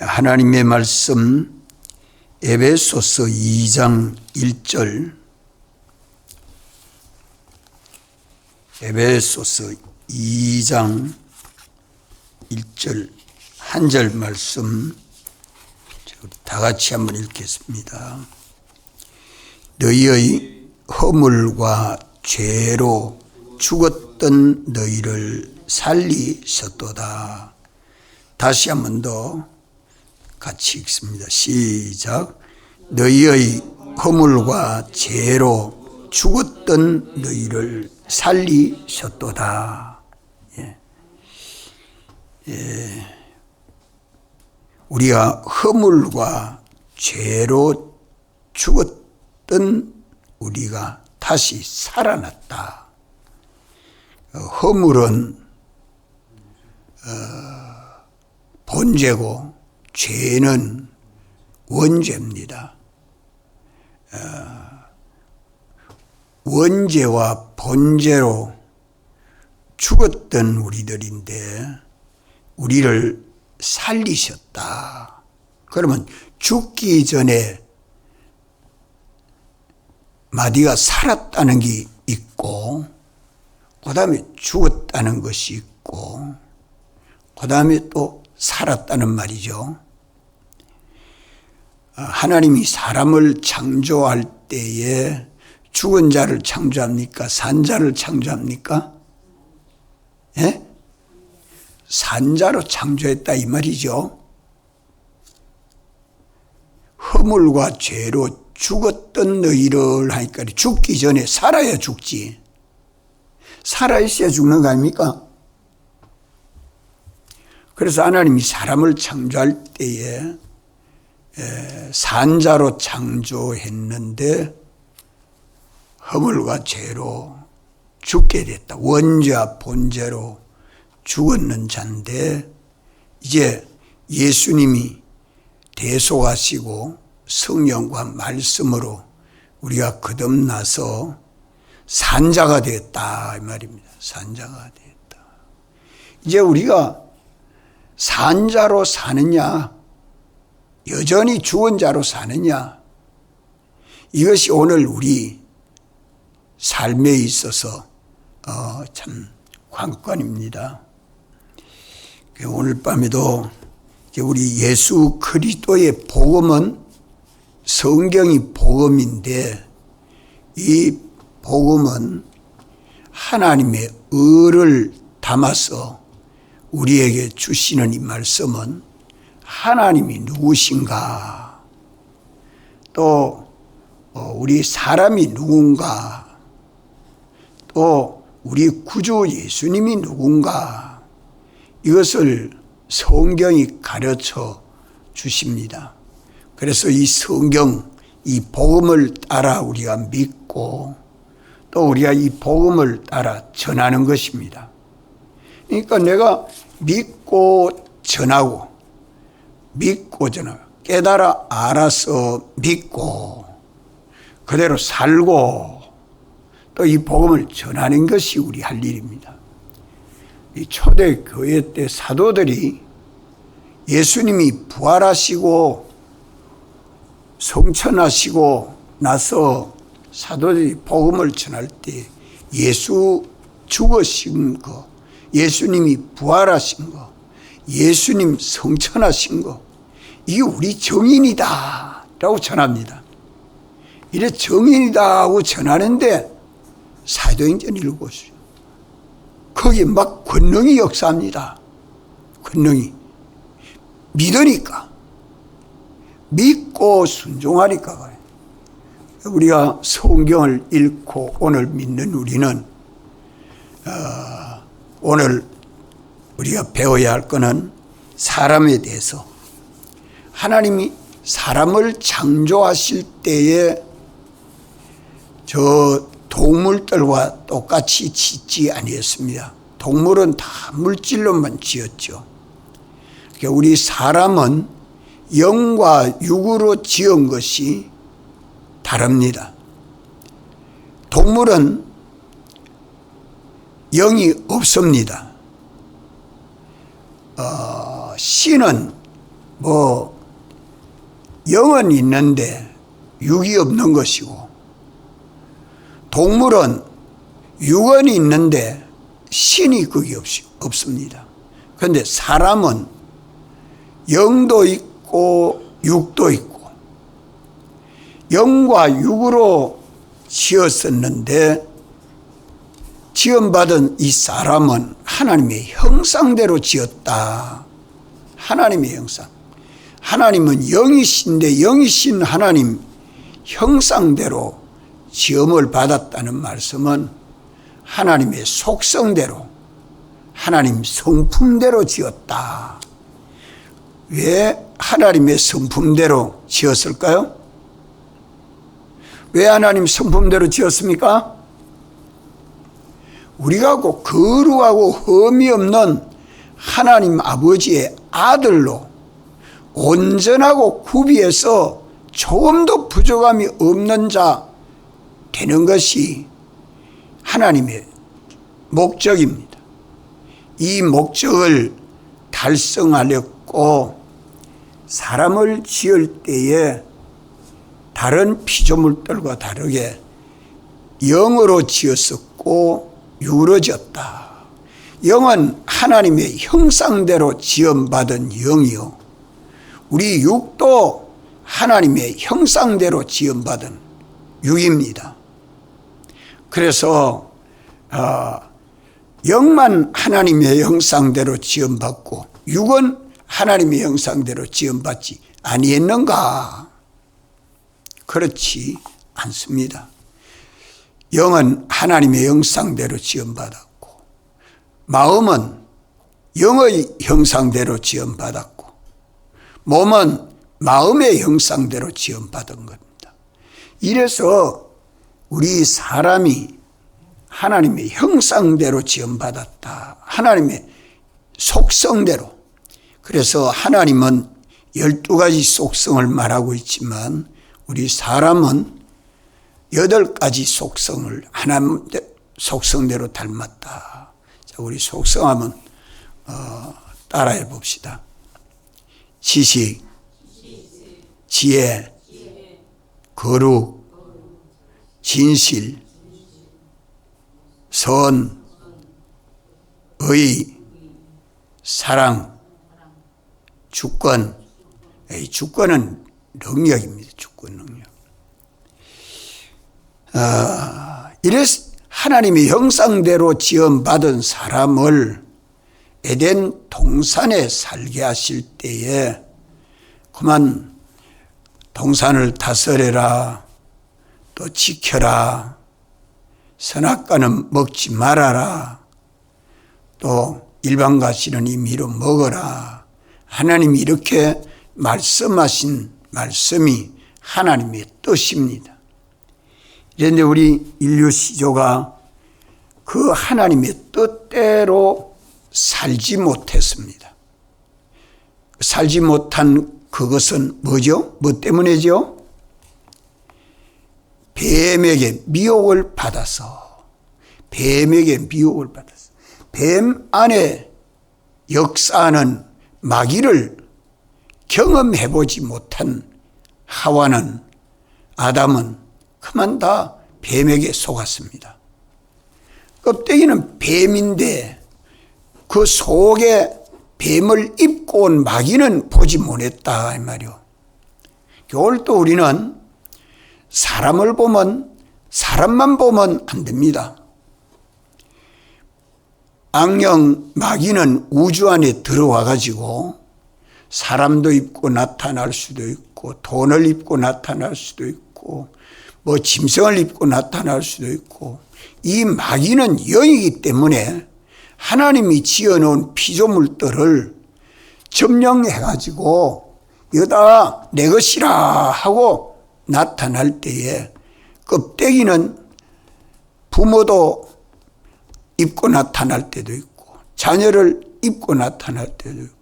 하나님의 말씀 에베소서 2장 1절, 에베소서 2장 1절 한 절 말씀 다 같이 한번 읽겠습니다. 너희의 허물과 죄로 죽었던 너희를 살리셨도다. 다시 한 번 더 같이 읽습니다. 시작. 너희의 허물과 죄로 죽었던 너희를 살리셨도다. 우리가 허물과 죄로 죽었던 우리가 다시 살아났다. 허물은 본죄고 죄는 원죄입니다. 원죄와 본죄로 죽었던 우리들인데 우리를 살리셨다. 그러면 죽기 전에 마디가 살았다는 게 있고, 그 다음에 죽었다는 것이 있고, 그 다음에 또 살았다는 말이죠. 하나님이 사람을 창조할 때에 죽은 자를 창조합니까? 산 자를 창조합니까? 예? 산 자로 창조했다 이 말이죠. 허물과 죄로 죽었던 너희를 하니까 죽기 전에 살아야 죽지. 살아있어야 죽는 거 아닙니까? 그래서 하나님이 사람을 창조할 때에 산자로 창조했는데 허물과 죄로 죽게 됐다. 원죄와 본죄로 죽었는 자인데 이제 예수님이 대속하시고 성령과 말씀으로 우리가 거듭나서 산자가 됐다 이 말입니다. 산자가 됐다. 이제 우리가 산자로 사느냐, 여전히 죽은 자로 사느냐, 이것이 오늘 우리 삶에 있어서 참 관건입니다. 오늘 밤에도 우리 예수 그리스도의 복음은 성경이 복음인데 이 복음은 하나님의 의를 담아서 우리에게 주시는 이 말씀은 하나님이 누구신가, 또 우리 사람이 누군가, 또 우리 구주 예수님이 누군가, 이것을 성경이 가르쳐 주십니다. 그래서 이 성경, 이 복음을 따라 우리가 믿고 또 우리가 이 복음을 따라 전하는 것입니다. 그러니까 내가 믿고 전하고 깨달아 알아서 믿고 그대로 살고 또 이 복음을 전하는 것이 우리 할 일입니다. 이 초대 교회 때 사도들이 예수님이 부활하시고 성천하시고 나서 사도들이 복음을 전할 때 예수 죽으신 거, 예수님이 부활하신 거, 예수님 성천하신 거, 이게 우리 정인이다 라고 전합니다. 이래 정인이다 하고 전하는데 사도행전 읽어보시오. 거기 막 권능이 역사합니다. 권능이. 믿으니까. 믿고 순종하니까 그래. 우리가 성경을 읽고 오늘 믿는 우리는 오늘 우리가 배워야 할 것은 사람에 대해서, 하나님이 사람을 창조하실 때에 저 동물들과 똑같이 짓지 아니했습니다. 동물은 다 물질로만 지었죠. 그러니까 우리 사람은 영과 육으로 지은 것이 다릅니다. 동물은 영이 없습니다. 신은 영은 있는데 육이 없는 것이고, 동물은 육은 있는데 신이 거기 없습니다. 그런데 사람은 영도 있고 육도 있고, 영과 육으로 지었었는데 지음받은 이 사람은 하나님의 형상대로 지었다. 하나님의 형상. 하나님은 영이신데 영이신 하나님 형상대로 지음을 받았다는 말씀은 하나님의 속성대로, 하나님 성품대로 지었다. 왜 하나님의 성품대로 지었을까요? 왜 하나님 성품대로 지었습니까? 우리가 꼭 거룩하고 흠이 없는 하나님 아버지의 아들로 온전하고 구비해서 조금도 부족함이 없는 자 되는 것이 하나님의 목적입니다. 이 목적을 달성하려고 사람을 지을 때에 다른 피조물들과 다르게 영으로 지었었고 육으로 지었다. 영은 하나님의 형상대로 지음받은 영이요, 우리 육도 하나님의 형상대로 지음받은 육입니다. 그래서 영만 하나님의 형상대로 지음받고 육은 하나님의 형상대로 지음받지 아니했는가? 그렇지 않습니다. 영은 하나님의 형상대로 지음받았고, 마음은 영의 형상대로 지음받았고, 몸은 마음의 형상대로 지음받은 겁니다. 이래서 우리 사람이 하나님의 형상대로 지음받았다. 하나님의 속성대로. 그래서 하나님은 12가지 속성을 말하고 있지만 우리 사람은 8가지 속성을 하나님 속성대로 닮았다. 자, 우리 속성 한번 따라해 봅시다. 지식, 지혜, 거룩, 진실, 선, 의, 사랑, 주권. 주권은 능력입니다. 주권 능력. 이래서 하나님의 형상대로 지음받은 사람을 에덴 동산에 살게 하실 때에 그만 동산을 다스려라, 또 지켜라, 선악과는 먹지 말아라, 또 일반과실은 임의로 먹어라. 하나님이 이렇게 말씀하신 말씀이 하나님의 뜻입니다. 그런데 우리 인류 시조가 그 하나님의 뜻대로 살지 못했습니다. 살지 못한 그것은 뭐죠? 뭐 때문이죠? 뱀에게 미혹을 받아서, 뱀에게 미혹을 받아서, 뱀 안에 역사하는 마귀를 경험해보지 못한 하와는, 아담은 그만 다 뱀에게 속았습니다. 껍데기는 뱀인데 그 속에 뱀을 입고 온 마귀는 보지 못했다 이 말이요. 오늘도 우리는 사람을 보면 사람만 보면 안 됩니다. 악령 마귀는 우주 안에 들어와 가지고 사람도 입고 나타날 수도 있고, 돈을 입고 나타날 수도 있고, 뭐 짐승을 입고 나타날 수도 있고, 이 마귀는 영이기 때문에 하나님이 지어놓은 피조물들을 점령해가지고 여다 내 것이라 하고 나타날 때에 껍데기는 부모도 입고 나타날 때도 있고, 자녀를 입고 나타날 때도 있고,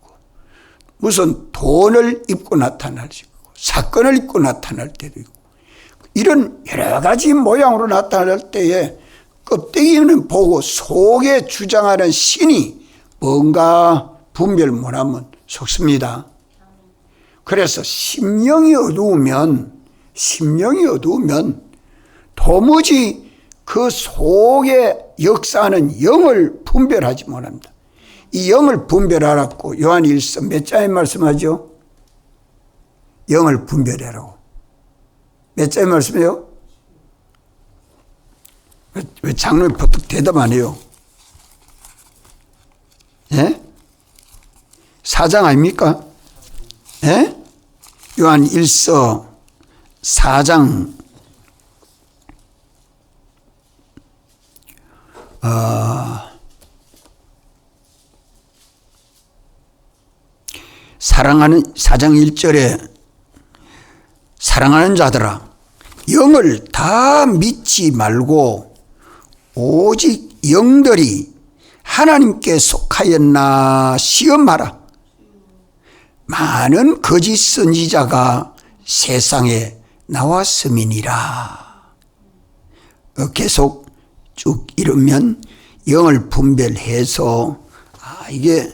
무슨 돈을 입고 나타날 수 있고, 사건을 입고 나타날 때도 있고, 이런 여러 가지 모양으로 나타날 때에 껍데기는 보고 속에 주장하는 신이 뭔가 분별 못하면 속습니다. 그래서 심령이 어두우면 도무지 그 속에 역사하는 영을 분별하지 못합니다. 이 영을 분별하라고 요한 1서 몇 장에 말씀하죠? 영을 분별하라고. 몇 장에 말씀해요? 왜 장로님 버뜩 대답 안 해요? 예? 4장 아닙니까? 예? 요한 1서 4장 사랑하는 4장 1절에 사랑하는 자들아 영을 다 믿지 말고 오직 영들이 하나님께 속하였나 시험하라. 많은 거짓 선지자가 세상에 나왔음이니라. 계속 쭉 이르면 영을 분별해서 이게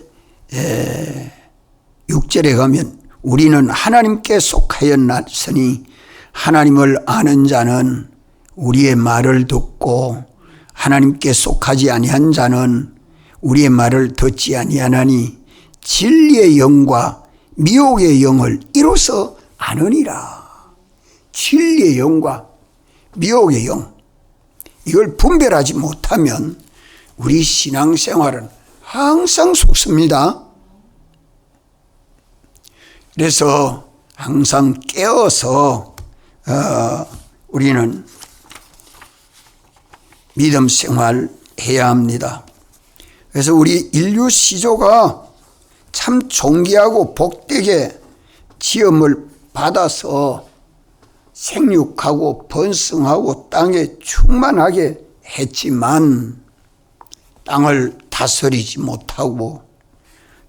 6절에 가면 우리는 하나님께 속하였나니 하나님을 아는 자는 우리의 말을 듣고 하나님께 속하지 아니한 자는 우리의 말을 듣지 아니하나니 진리의 영과 미혹의 영을 이로써 아느니라. 진리의 영과 미혹의 영, 이걸 분별하지 못하면 우리 신앙생활은 항상 속습니다. 그래서 항상 깨어서 우리는 믿음 생활 해야 합니다. 그래서 우리 인류 시조가 참 존귀하고 복되게 지음을 받아서 생육하고 번성하고 땅에 충만하게 했지만 땅을 다스리지 못하고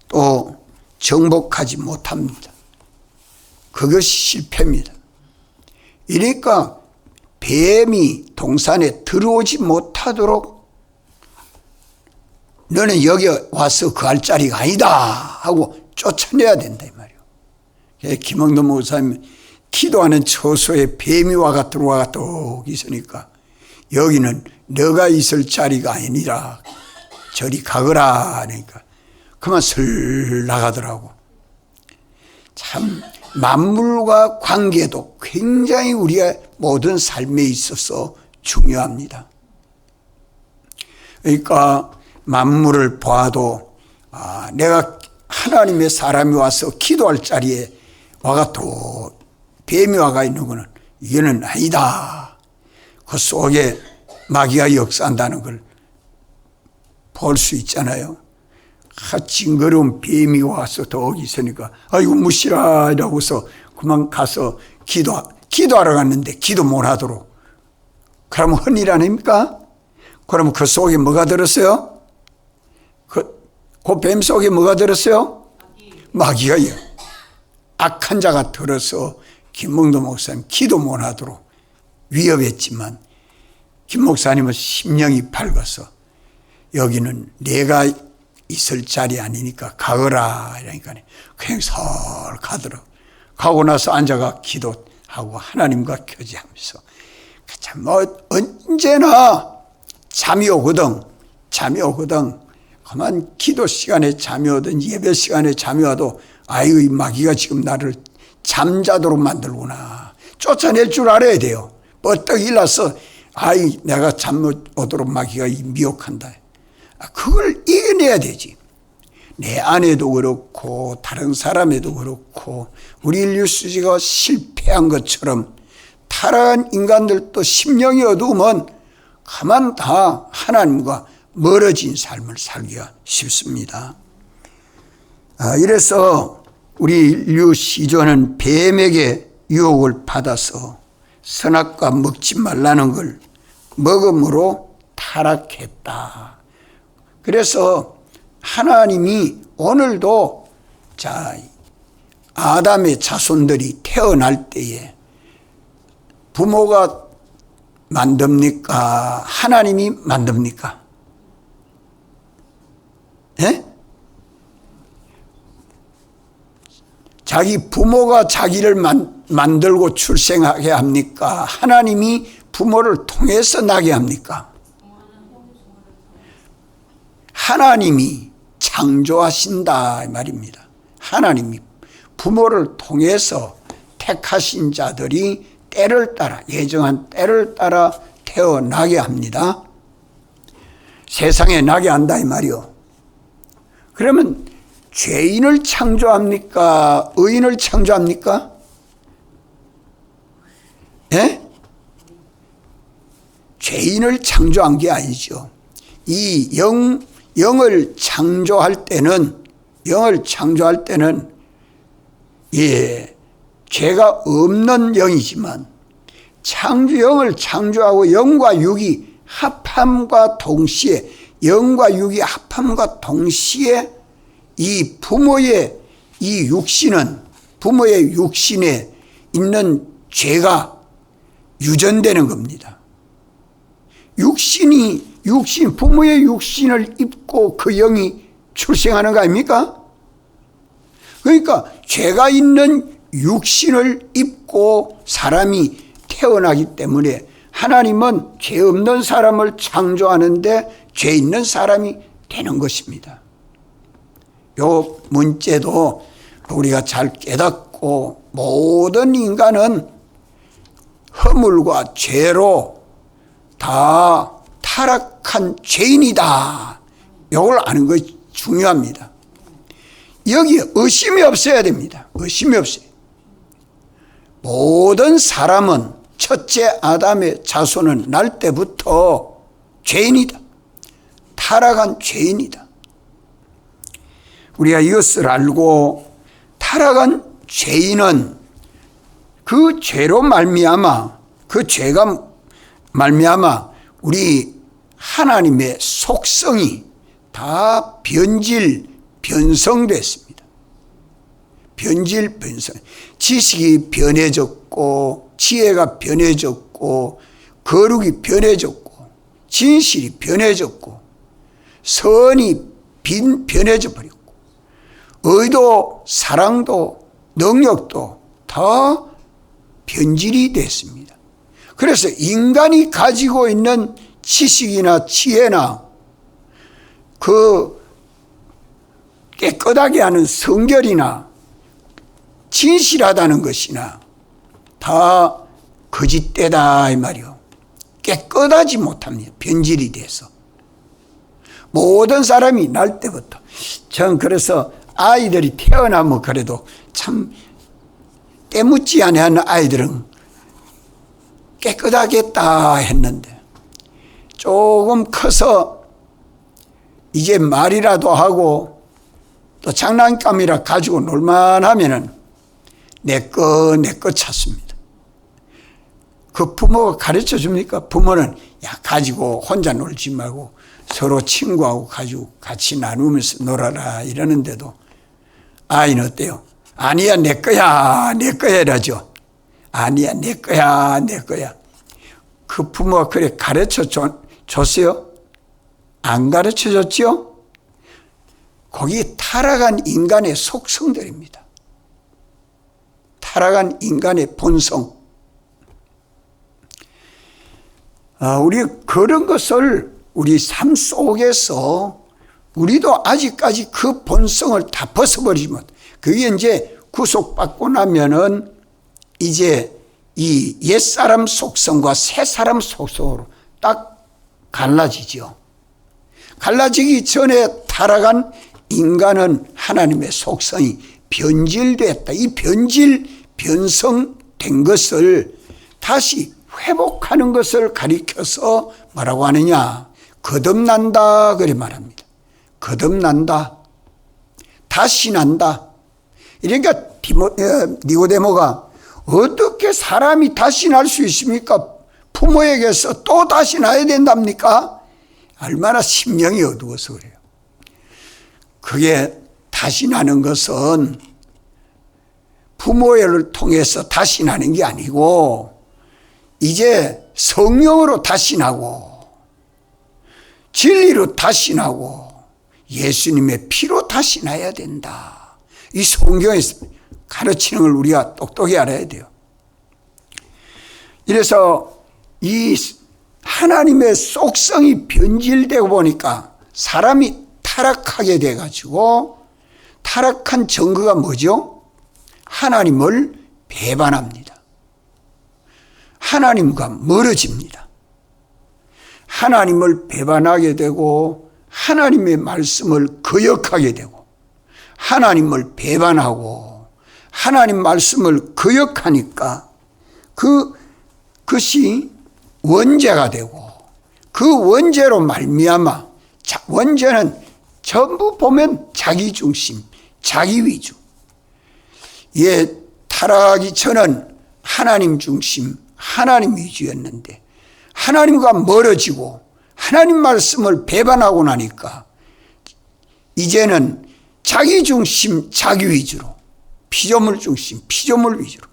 또 정복하지 못합니다. 그것이 실패입니다. 이러니까 뱀이 동산에 들어오지 못하도록 너는 여기 와서 그 할 자리가 아니다 하고 쫓아내야 된다 이 말이에요. 김영도 목사님 기도하는 처소에 뱀이 와가 들어와가 또 있으니까 여기는 너가 있을 자리가 아니라 저리 가거라 하니까 그만 슬 나가더라고. 참 만물과 관계도 굉장히 우리의 모든 삶에 있어서 중요합니다. 그러니까 만물을 봐도 내가 하나님의 사람이 와서 기도할 자리에 와가 또 뱀이 와가 있는 거는 이거는 아니다. 그 속에 마귀가 역사한다는 걸 볼 수 있잖아요. 징그러운 뱀이 와서 더 있으니까 아이고 무시라 이러고서 그만 가서 기도하러 갔는데 기도 못 하도록. 그러면 헌일 아닙니까? 그러면 그 속에 뭐가 들었어요? 그 뱀 속에 뭐가 들었어요? 마귀가요. 악한 자가 들어서 김몽도 목사님 기도 못 하도록 위협했지만 김 목사님은 심령이 밝아서 여기는 내가 있을 자리 아니니까 가거라 이러니까 그냥 설 가더라고. 가고 나서 앉아가 기도하고 하나님과 교제하면서 참 언제나 잠이 오거든. 그만 기도 시간에 잠이 오든 예배 시간에 잠이 와도 아이고 이 마귀가 지금 나를 잠자도록 만들구나. 쫓아낼 줄 알아야 돼요. 뻗떡 일어서 아이 내가 잠 오도록 마귀가 미혹한다. 그걸 이겨내야 되지. 내 아내도 그렇고 다른 사람에도 그렇고 우리 인류 수지가 실패한 것처럼 타락한 인간들도 심령이 어두우면 가만 다 하나님과 멀어진 삶을 살기가 쉽습니다. 이래서 우리 인류 시조는 뱀에게 유혹을 받아서 선악과 먹지 말라는 걸 먹음으로 타락했다. 그래서 하나님이 오늘도 아담의 자손들이 태어날 때에 부모가 만듭니까? 하나님이 만듭니까? 예? 자기 부모가 자기를 만들고 출생하게 합니까? 하나님이 부모를 통해서 나게 합니까? 하나님이 창조하신다 이 말입니다. 하나님이 부모를 통해서 택하신 자들이 때를 따라, 예정한 때를 따라 태어나게 합니다. 세상에 나게 한다 이 말이요. 그러면 죄인을 창조합니까? 의인을 창조합니까? 예? 죄인을 창조한 게 아니죠. 이 영을 창조할 때는 예, 죄가 없는 영이지만 영을 창조하고 영과 육이 합함과 동시에 이 부모의 육신에 있는 죄가 유전되는 겁니다. 부모의 육신을 입고 그 영이 출생하는 거 아닙니까? 그러니까 죄가 있는 육신을 입고 사람이 태어나기 때문에 하나님은 죄 없는 사람을 창조하는데 죄 있는 사람이 되는 것입니다. 요 문제도 우리가 잘 깨닫고 모든 인간은 허물과 죄로 다 타락한 죄인이다. 이걸 아는 것이 중요합니다. 여기에 의심이 없어야 됩니다. 의심이 없어요. 모든 사람은 첫째 아담의 자손은 날 때부터 죄인이다. 타락한 죄인이다. 우리가 이것을 알고 타락한 죄인은 그 죄로 말미암아 우리 하나님의 속성이 다 변성됐습니다. 변성. 지식이 변해졌고 지혜가 변해졌고 거룩이 변해졌고 진실이 변해졌고 선이 변해져 버렸고 의도 사랑도 능력도 다 변질이 됐습니다. 그래서 인간이 가지고 있는 지식이나 지혜나 그 깨끗하게 하는 성결이나 진실하다는 것이나 다 거짓되다 이 말이요. 깨끗하지 못합니다. 변질이 돼서. 모든 사람이 날 때부터. 전 그래서 아이들이 태어나면 그래도 참 때묻지 않은 아이들은 깨끗하겠다 했는데 조금 커서 이제 말이라도 하고 또 장난감이라 가지고 놀만 하면은 내 거 찾습니다. 그 부모가 가르쳐 줍니까? 부모는 가지고 혼자 놀지 말고 서로 친구하고 가지고 같이 나누면서 놀아라 이러는데도 아이는 어때요? 아니야 내 거야 이러죠. 아니야 내 거야. 그 부모가 그래 가르쳐 줬어요? 안 가르쳐 줬죠? 거기 타락한 인간의 속성들입니다. 타락한 인간의 본성. 우리 그런 것을 우리 삶 속에서 우리도 아직까지 그 본성을 다 벗어버리지 못. 그게 이제 구속받고 나면은 이제 이 옛사람 속성과 새사람 속성으로 딱 갈라지죠. 갈라지기 전에 타락한 인간은 하나님의 속성이 변질됐다. 이 변성된 것을 다시 회복하는 것을 가리켜서 뭐라고 하느냐? 거듭난다 그래 말합니다. 거듭난다. 다시 난다. 그러니까 니고데모가 어떻게 사람이 다시 날 수 있습니까? 부모에게서 또 다시 나야 된답니까? 얼마나 심령이 어두워서 그래요. 그게 다시 나는 것은 부모를 통해서 다시 나는 게 아니고 이제 성령으로 다시 나고 진리로 다시 나고 예수님의 피로 다시 나야 된다. 이 성경에서 가르치는 걸 우리가 똑똑히 알아야 돼요. 이래서 이 하나님의 속성이 변질되고 보니까 사람이 타락하게 돼가지고 타락한 증거가 뭐죠? 하나님을 배반합니다. 하나님과 멀어집니다. 하나님을 배반하게 되고 하나님의 말씀을 거역하게 되고 하나님을 배반하고 하나님 말씀을 거역하니까 그것이 원죄가 되고 그 원죄로 말미암아 원죄는 전부 보면 자기중심, 자기위주. 타락하기 전은 하나님 중심, 하나님 위주였는데 하나님과 멀어지고 하나님 말씀을 배반하고 나니까 이제는 자기중심, 자기위주로 피조물 중심, 피조물 위주로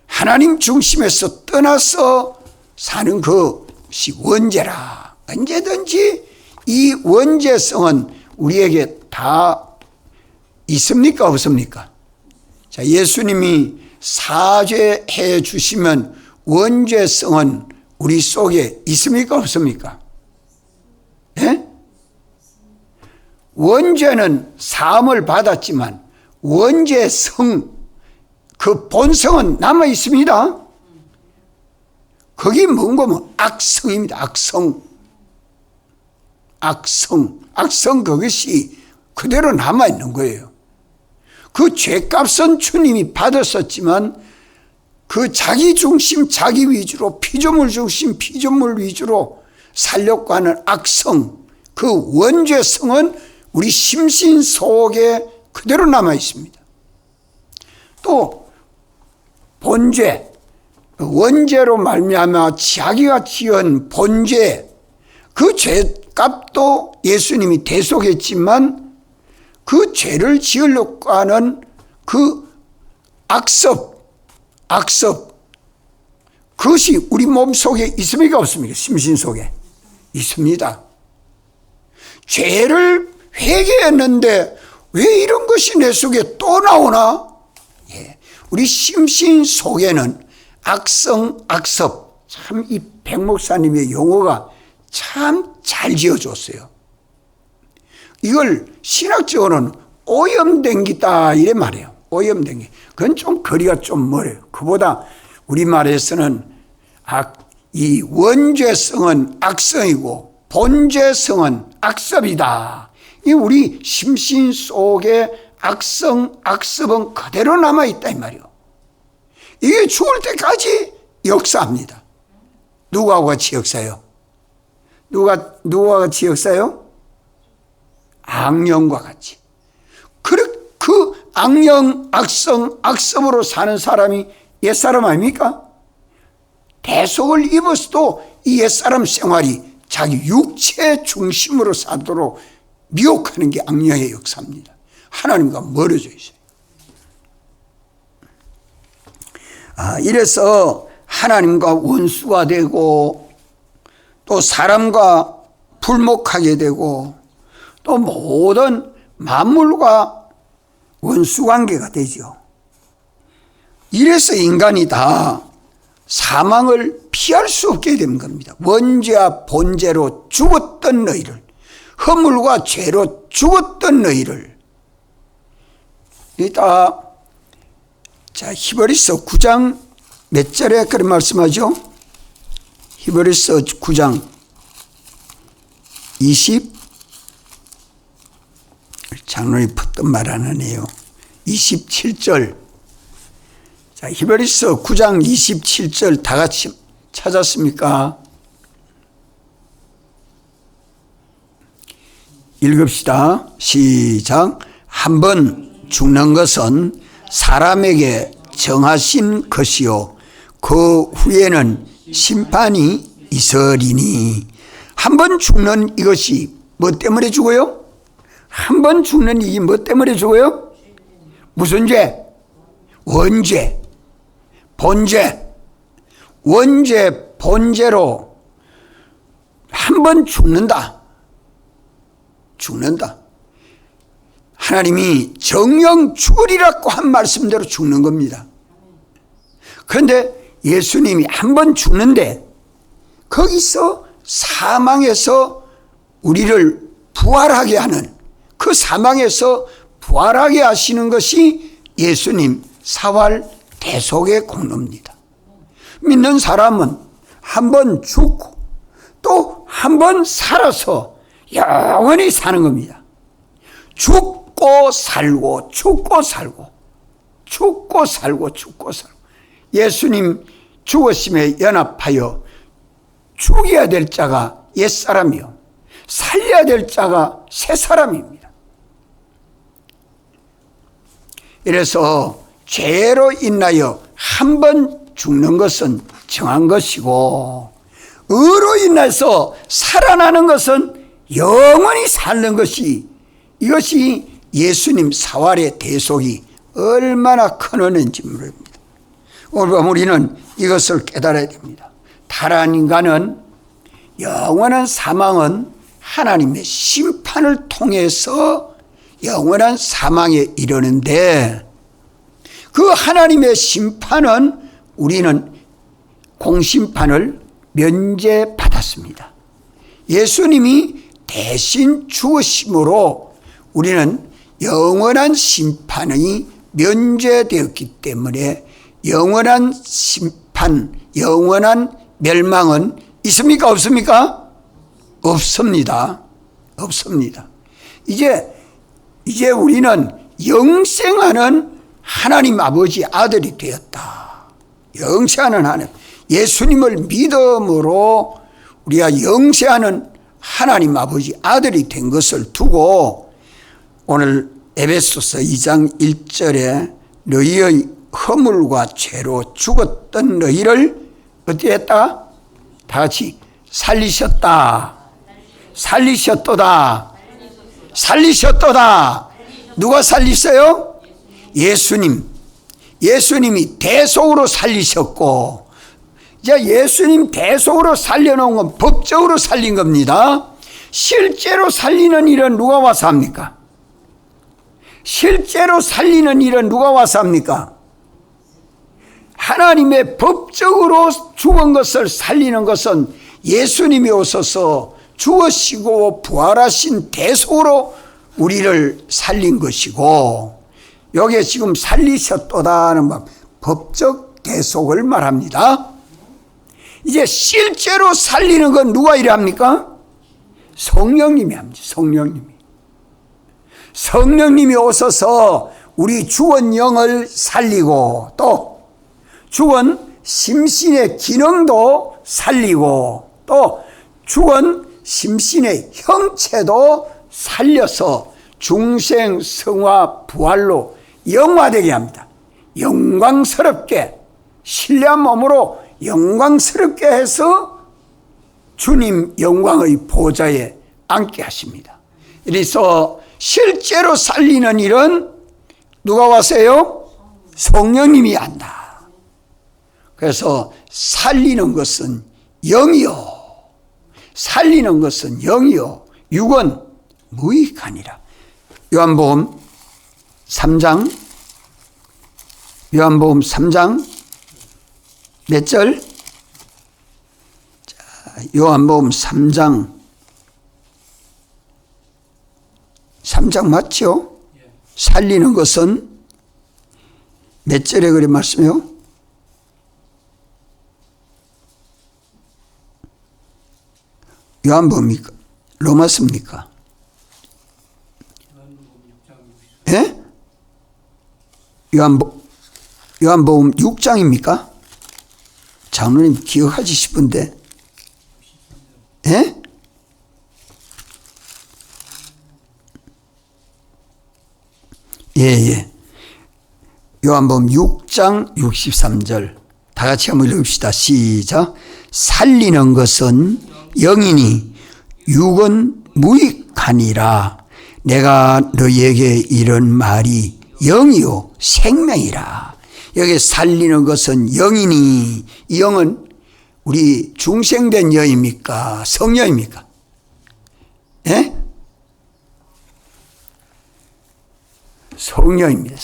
하나님 중심에서 떠나서 사는 것이 원죄라. 언제든지 이 원죄성은 우리에게 다 있습니까? 없습니까? 자, 예수님이 사죄해 주시면 원죄성은 우리 속에 있습니까? 없습니까? 예? 원죄는 사함을 받았지만 원죄성, 그 본성은 남아 있습니다. 거기 뭔가 뭐 악성입니다. 악성 그것이 그대로 남아 있는 거예요. 그 죄값은 주님이 받았었지만 그 자기 중심, 자기 위주로 피조물 중심, 피조물 위주로 살려고 하는 악성, 그 원죄성은 우리 심신 속에 그대로 남아 있습니다. 또 본죄, 원죄로 말미암아 자기가 지은 본죄, 그 죄값도 예수님이 대속했지만 그 죄를 지으려고 하는 그 악습, 그것이 우리 몸 속에 있습니까? 없습니까? 심신 속에 있습니다. 죄를 회개했는데 왜 이런 것이 내 속에 또 나오나? 우리 심신 속에는 악습, 참 이 백 목사님의 용어가 참 잘 지어줬어요. 이걸 신학적으로는 오염된 기다 이래 말해요. 오염된 게. 그건 좀 거리가 좀 멀어요. 그보다 우리말에서는 이 원죄성은 악성이고 본죄성은 악습이다. 이 우리 심신 속에 악습은 그대로 남아있다 이 말이에요. 이게 죽을 때까지 역사합니다. 누구와 같이 역사해요? 누구와 같이 역사해요? 악령과 같이. 그 악령, 악습으로 사는 사람이 옛사람 아닙니까? 대속을 입었어도 이 옛사람 생활이 자기 육체 중심으로 사도록 미혹하는 게 악령의 역사입니다. 하나님과 멀어져 있어요. 이래서 하나님과 원수가 되고 또 사람과 불목하게 되고 또 모든 만물과 원수관계가 되죠. 이래서 인간이 다 사망을 피할 수 없게 된 겁니다. 원죄와 본죄로 죽었던 너희를, 허물과 죄로 죽었던 너희를. 이따 히브리서 9장 몇 절에 그런 말씀하죠? 히브리서 9장 장로님 풋던 말 안 하네요. 27절. 자, 히브리서 9장 27절 다 같이 찾았습니까? 읽읍시다. 시작. 한 번 죽는 것은 사람에게 정하신 것이요 그 후에는 심판이 있으리니. 한 번 죽는 이것이 뭐 때문에 죽어요? 한 번 죽는 이게 뭐 때문에 죽어요? 무슨 죄? 원죄, 본죄. 원죄, 본죄로 한 번 죽는다. 하나님이 정령 죽으리라고 한 말씀대로 죽는 겁니다. 그런데 예수님이 한 번 죽는데 거기서 사망에서 우리를 부활하게 하는, 그 사망에서 부활하게 하시는 것이 예수님 사활 대속의 공로입니다. 믿는 사람은 한 번 죽고 또 한 번 살아서 영원히 사는 겁니다. 죽고 살고 죽고 살고 죽고 살고 죽고 살고, 예수님 죽으심에 연합하여 죽여야 될 자가 옛사람이요 살려야 될 자가 새사람입니다. 이래서 죄로 인하여 한 번 죽는 것은 정한 것이고, 의로 인해서 살아나는 것은 영원히 사는 것이, 이것이 예수님 사활의 대속이 얼마나 큰 은혜인지 모릅니다. 오늘 우리는 이것을 깨달아야 됩니다. 타락한 인간은, 영원한 사망은 하나님의 심판을 통해서 영원한 사망에 이르는데, 그 하나님의 심판은 우리는 공심판을 면제받았습니다. 예수님이 대신 죽으심으로 우리는 영원한 심판이 면제되었기 때문에 영원한 심판, 영원한 멸망은 있습니까? 없습니까? 없습니다. 없습니다. 이제 우리는 영생하는 하나님 아버지 아들이 되었다. 영생하는 하나님, 예수님을 믿음으로 우리가 영생하는 하나님 아버지 아들이 된 것을 두고, 오늘 에베소서 2장 1절에 너희의 허물과 죄로 죽었던 너희를 어떻게 했다? 다 같이 살리셨다. 살리셨도다. 살리셨도다. 누가 살리세요? 예수님이 대속으로 살리셨고, 이제 예수님 대속으로 살려놓은 건 법적으로 살린 겁니다. 실제로 살리는 일은 누가 와서 합니까? 실제로 살리는 일은 누가 와서 합니까? 하나님의 법적으로 죽은 것을 살리는 것은 예수님이 오셔서 죽으시고 부활하신 대속으로 우리를 살린 것이고, 여기에 지금 살리셨도다는 법적 대속을 말합니다. 이제 실제로 살리는 건 누가 일합니까? 성령님이 합니다. 성령님이 오셔서 우리 죽은 영을 살리고, 또 죽은 심신의 기능도 살리고, 또 죽은 심신의 형체도 살려서 중생 성화 부활로 영화되게 합니다. 영광스럽게, 신뢰한 몸으로 영광스럽게 해서 주님 영광의 보좌에 앉게 하십니다. 그래서 실제로 살리는 일은 누가 와서요? 성령님이 한다. 그래서 살리는 것은 영이요, 살리는 것은 영이요, 육은 무익하니라. 요한복음 3장 몇 절? 자, 요한복음 3장 맞죠? 살리는 것은 몇 절에 그래 말씀해요? 요한복음입니까? 로마서입니까? 예? 요한복음 6장입니까? 장로님 기억하지 싶은데. 예? 예. 요한복음 6장 63절 다 같이 한번 읽읍시다. 시작. 살리는 것은 영이니 육은 무익하니라. 내가 너희에게 이런 말이 영이요 생명이라. 여기 살리는 것은 영이니, 이 영은 우리 중생된 영입니까? 성령입니까? 예? 성령입니다.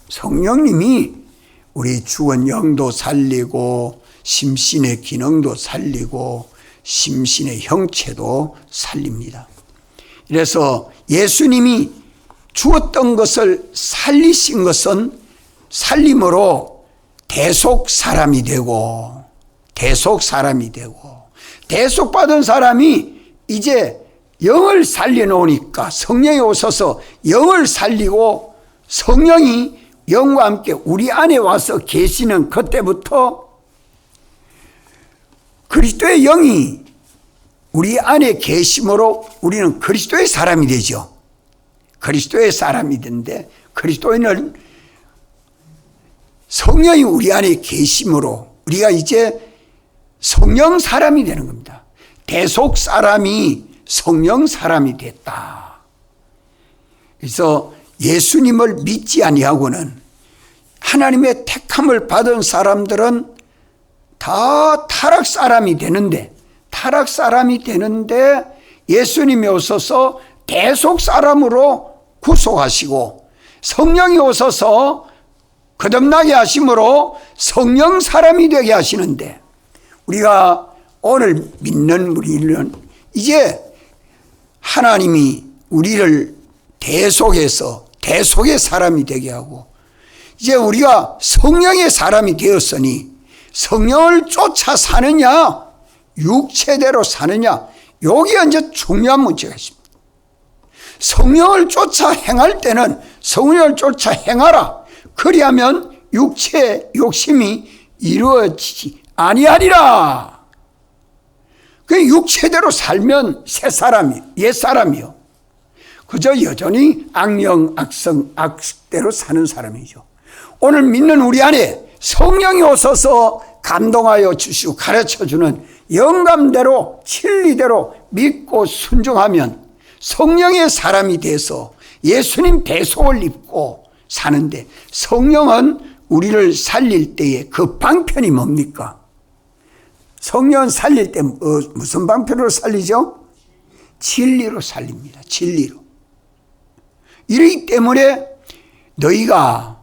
성령님이 우리 죽은 영도 살리고 심신의 기능도 살리고 심신의 형체도 살립니다. 그래서 예수님이 죽었던 것을 살리신 것은 살림으로 대속 사람이 되고 대속받은 사람이 이제 영을 살려놓으니까 성령이 오셔서 영을 살리고 성령이 영과 함께 우리 안에 와서 계시는 그때부터 그리스도의 영이 우리 안에 계심으로 우리는 그리스도의 사람이 되죠. 그리스도의 사람이 되는데 그리스도인은 성령이 우리 안에 계심으로 우리가 이제 성령 사람이 되는 겁니다. 대속 사람이 성령 사람이 됐다. 그래서 예수님을 믿지 아니하고는 하나님의 택함을 받은 사람들은 다 타락 사람이 되는데 예수님이 오셔서 대속 사람으로 구속하시고 성령이 오셔서 거듭나게 하심으로 성령 사람이 되게 하시는데 우리가 오늘 믿는 우리는 이제 하나님이 우리를 대속해서 대속의 사람이 되게 하고 이제 우리가 성령의 사람이 되었으니 성령을 쫓아 사느냐 육체대로 사느냐 여기에 이제 중요한 문제가 있습니다. 성령을 쫓아 행할 때는 성령을 쫓아 행하라. 그리하면 육체의 욕심이 이루어지지 아니하리라. 그 육체대로 살면 새 사람이 옛 사람이요. 그저 여전히 악령 악성 악대로 사는 사람이죠. 오늘 믿는 우리 안에 성령이 오셔서 감동하여 주시고 가르쳐주는 영감대로 진리대로 믿고 순종하면 성령의 사람이 돼서 예수님 대속을 입고 사는데 성령은 우리를 살릴 때에 그 방편이 뭡니까? 성령은 살릴 때 무슨 방편으로 살리죠? 진리로 살립니다. 진리로. 이러기 때문에 너희가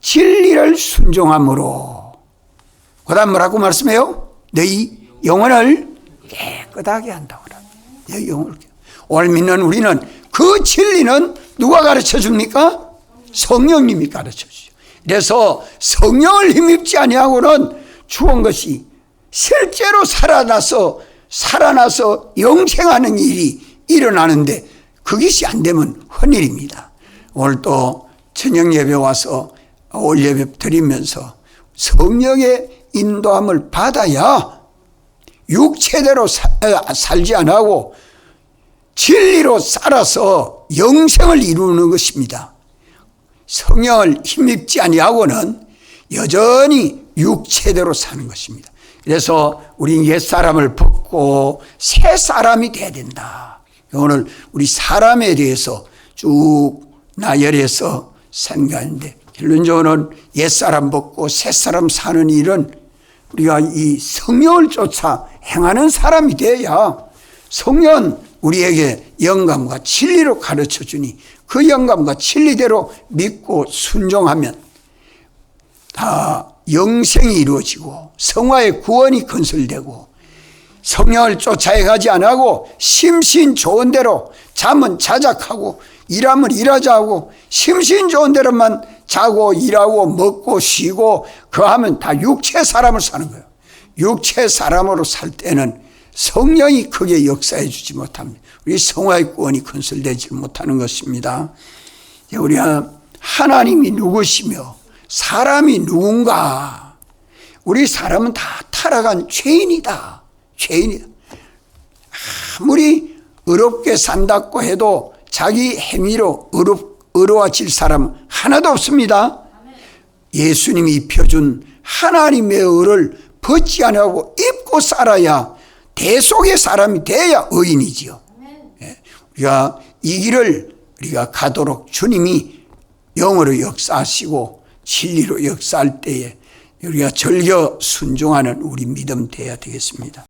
진리를 순종함으로 그 다음 뭐라고 말씀해요? 너희 영혼을 깨끗하게 한다고 너희 영혼을 오늘 믿는 우리는 그 진리는 누가 가르쳐 줍니까? 성령님이 가르쳐 주죠. 그래서 성령을 힘입지 아니하고는 죽은 것이 실제로 살아나서 영생하는 일이 일어나는데 그것이 안 되면 헛일입니다. 오늘 또 저녁 예배 와서 올 예배 드리면서 성령의 인도함을 받아야 육체대로 살지 않고 진리로 살아서 영생을 이루는 것입니다. 성령을 힘입지 아니하고는 여전히 육체대로 사는 것입니다. 그래서 우리 옛사람을 벗고 새 사람이 돼야 된다. 오늘 우리 사람에 대해서 쭉 나열해서 생각하는데 결론적으로는 옛사람 벗고 새사람 사는 일은 우리가 이 성령을 쫓아 행하는 사람이 돼야 성령은 우리에게 영감과 진리로 가르쳐 주니 그 영감과 진리대로 믿고 순종하면 다 영생이 이루어지고 성화의 구원이 건설되고 성령을 쫓아 행하지 않고 심신 좋은 대로 잠은 자작하고 일하면 일하자 하고 심신 좋은 대로만 자고 일하고 먹고 쉬고 그하면 다 육체 사람을 사는 거예요. 육체 사람으로 살 때는 성령이 크게 역사해 주지 못합니다. 우리 성화의 구원이 건설되지 못하는 것입니다. 우리가 하나님이 누구시며 사람이 누군가? 우리 사람은 다 타락한 죄인이다. 죄인이다. 아무리 의롭게 산다고 해도 자기 행위로 의로워질 사람은 하나도 없습니다. 예수님이 입혀준 하나님의 의를 벗지 않고 입고 살아야 대속의 사람이 돼야 의인이지요. 우리가 이 길을 우리가 가도록 주님이 영으로 역사하시고 진리로 역사할 때에 우리가 절겨 순종하는 우리 믿음 되어야 되겠습니다.